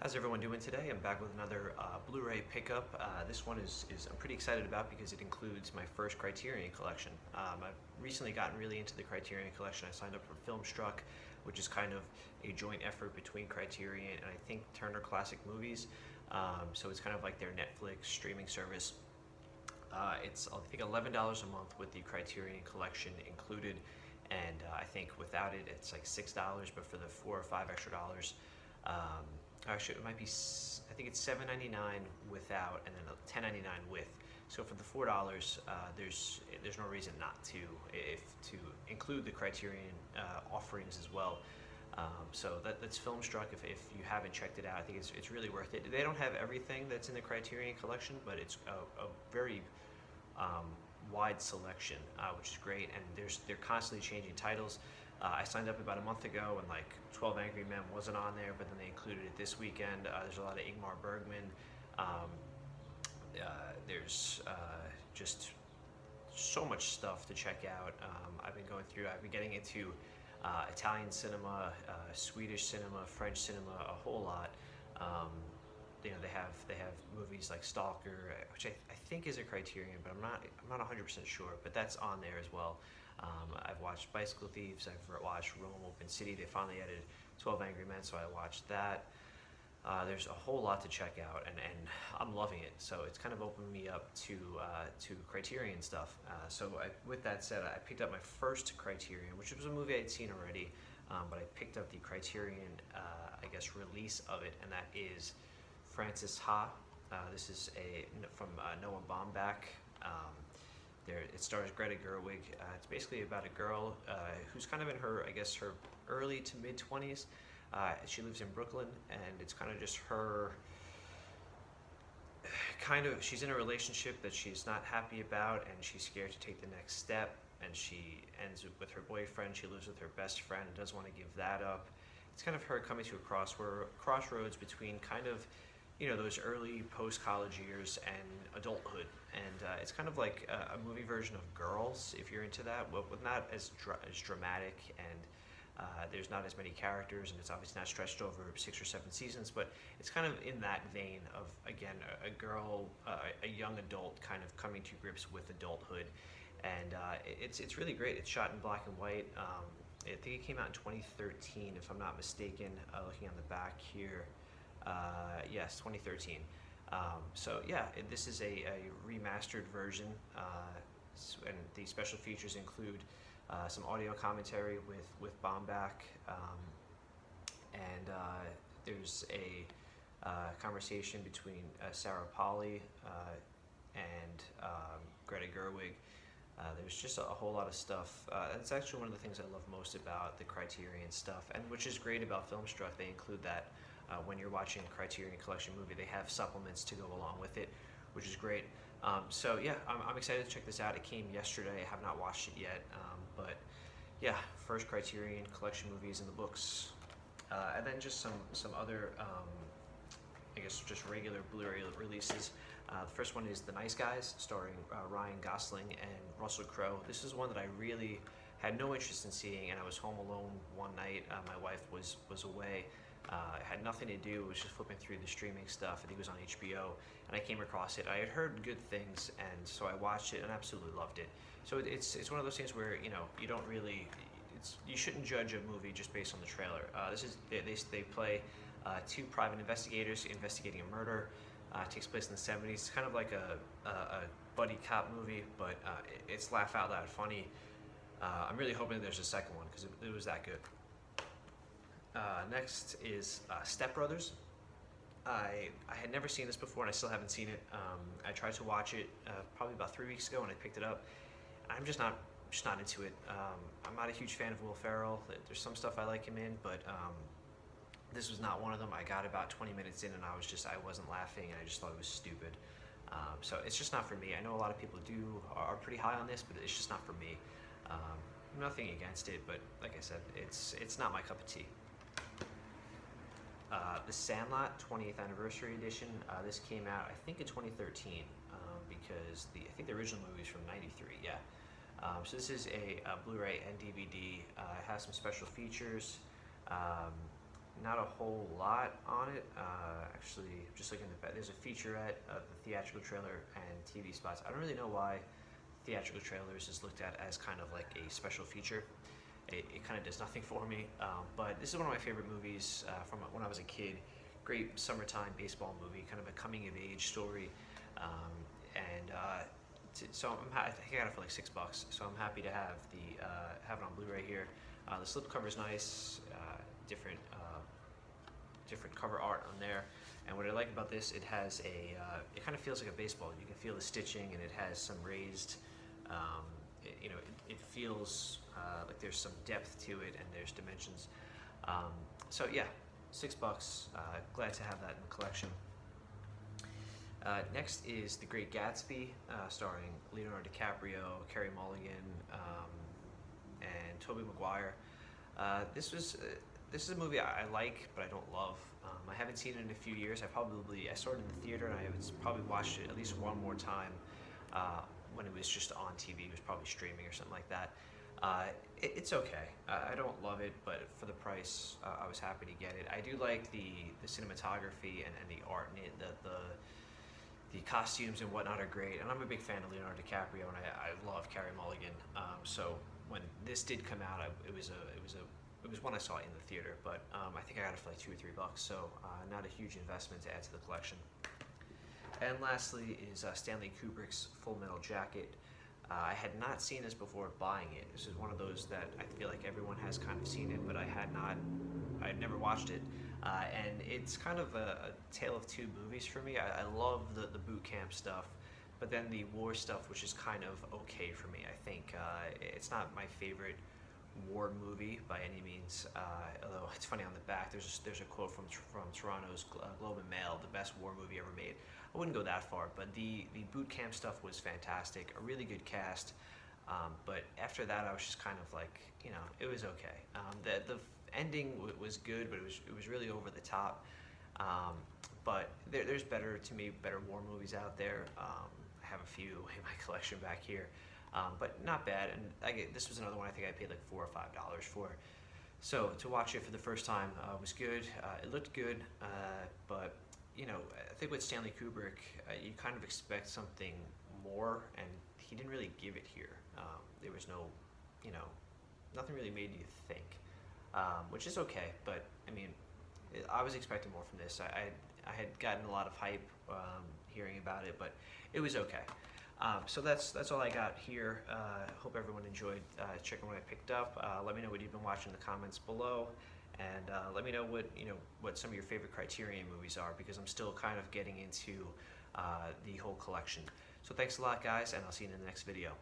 How's everyone doing today? I'm back with another Blu-ray pickup. This one is I'm pretty excited about because it includes my first Criterion collection. I've recently gotten really into the Criterion collection. I signed up for Filmstruck, which is kind of a joint effort between Criterion and I think Turner Classic Movies. So it's kind of like their Netflix streaming service. It's I think $11 a month with the Criterion collection included, and I think without it it's like $6, but for the $4 or $5 extra dollars. Actually, it might be. I think it's $7.99 without, and then $10.99 with. So for the $4, there's no reason not to to include the Criterion offerings as well. So that's Filmstruck. If you haven't checked it out, I think it's really worth it. They don't have everything that's in the Criterion collection, but it's a very wide selection, which is great. And they're constantly changing titles. I signed up about a month ago and like 12 Angry Men wasn't on there, but then they included it this weekend. There's a lot of Ingmar Bergman. There's just so much stuff to check out. I've been getting into Italian cinema, Swedish cinema, French cinema, a whole lot. They have movies like Stalker, which I think is a Criterion, but I'm not 100% sure. But that's on there as well. I've watched Bicycle Thieves. I've watched Rome Open City. They finally added 12 Angry Men, so I watched that. There's a whole lot to check out, and I'm loving it. So it's kind of opened me up to Criterion stuff. With that said, I picked up my first Criterion, which was a movie I'd seen already, but I picked up the Criterion, release of it, and that is Frances Ha. This is from Noah Baumbach. It stars Greta Gerwig. It's basically about a girl who's kind of in her early to mid 20s. She lives in Brooklyn, and it's kind of just her. She's in a relationship that she's not happy about, and she's scared to take the next step. And she ends up with her boyfriend. She lives with her best friend and doesn't want to give that up. It's kind of her coming to a crossroads between kind of, those early post-college years and adulthood. And it's kind of like a movie version of Girls, if you're into that, with not as dramatic, and there's not as many characters, and it's obviously not stretched over 6 or 7 seasons, but it's kind of in that vein of, again, a girl, a young adult kind of coming to grips with adulthood. And it's really great. It's shot in black and white. I think it came out in 2013, if I'm not mistaken, looking on the back here. Yes, 2013. This is a remastered version, and the special features include some audio commentary with Baumbach, and there's a conversation between Sarah Polley and Greta Gerwig. There's just a whole lot of stuff. That's actually one of the things I love most about the Criterion stuff, and which is great about Filmstruck. They include that. When you're watching a Criterion Collection movie, they have supplements to go along with it, which is great. I'm excited to check this out. It came yesterday. I have not watched it yet, but yeah, first Criterion Collection movies in the books. And then just some other, just regular Blu-ray releases. The first one is The Nice Guys, starring Ryan Gosling and Russell Crowe. This is one that I really had no interest in seeing, and I was home alone one night. My wife was away. I had nothing to do. I was just flipping through the streaming stuff. I think it was on HBO, and I came across it. I had heard good things, and so I watched it and absolutely loved it. So it's one of those things where you don't really, you shouldn't judge a movie just based on the trailer. They play 2 private investigators investigating a murder. It takes place in the 70s. It's kind of like a buddy cop movie, but it's laugh out loud funny. I'm really hoping there's a second one because it was that good. Next is Step Brothers. I had never seen this before, and I still haven't seen it. I tried to watch it probably about 3 weeks ago, and I picked it up. I'm just not into it. I'm not a huge fan of Will Ferrell. There's some stuff I like him in, but this was not one of them. I got about 20 minutes in, and I wasn't laughing, and I just thought it was stupid. So it's just not for me. I know a lot of people are pretty high on this, but it's just not for me. Nothing against it, but like I said, it's not my cup of tea. The Sandlot 20th Anniversary Edition. This came out, I think, in 2013, because I think the original movie is from '93. Yeah. So this is a Blu-ray and DVD. It has some special features. not a whole lot on it. Actually, just looking at the back, there's a featurette of the theatrical trailer and TV spots. I don't really know why theatrical trailers is looked at as kind of like a special feature. It kind of does nothing for me, but this is one of my favorite movies from when I was a kid. Great summertime baseball movie, kind of a coming of age story, and so I think I got it for like $6, so I'm happy to have have it on Blu-ray here. The slipcover is nice, different cover art on there, and what I like about this, it has it kind of feels like a baseball. You can feel the stitching, and it has some raised, it feels like there's some depth to it, and there's dimensions. So yeah, $6. Glad to have that in the collection. Next is The Great Gatsby, starring Leonardo DiCaprio, Carey Mulligan, and Tobey Maguire. This is a movie I like, but I don't love. I haven't seen it in a few years. I saw it in the theater, and I probably watched it at least one more time when it was just on TV. It was probably streaming or something like that. It's okay. I don't love it, but for the price, I was happy to get it. I do like the cinematography and the art in it. The costumes and whatnot are great, and I'm a big fan of Leonardo DiCaprio, and I love Carey Mulligan. So when this did come out, it was one I saw in the theater, but I think I got it for like $2 or $3, so not a huge investment to add to the collection. And lastly is Stanley Kubrick's Full Metal Jacket. I had not seen this before buying it. This is one of those that I feel like everyone has kind of seen it, but I had never watched it. And it's kind of a tale of two movies for me. I love the boot camp stuff, but then the war stuff, which is kind of okay for me. I think it's not my favorite war movie by any means. Although it's funny, on the back there's a quote from Toronto's Globe and Mail, the best war movie ever made. I wouldn't go that far, but the boot camp stuff was fantastic, a really good cast. But after that, I was just kind of like, it was okay. The ending was good, but it was really over the top. But there's better war movies out there. I have a few in my collection back here, but not bad. And this was another one I think I paid like $4 or $5 for. So to watch it for the first time was good. It looked good, but I think with Stanley Kubrick, you kind of expect something more, and he didn't really give it here. There was no, nothing really made you think, which is okay. But I mean, I was expecting more from this. I had gotten a lot of hype hearing about it, but it was okay. So that's all I got here. Hope everyone enjoyed checking what I picked up. Let me know what you've been watching in the comments below, and let me know what some of your favorite Criterion movies are, because I'm still kind of getting into the whole collection. So thanks a lot, guys, and I'll see you in the next video.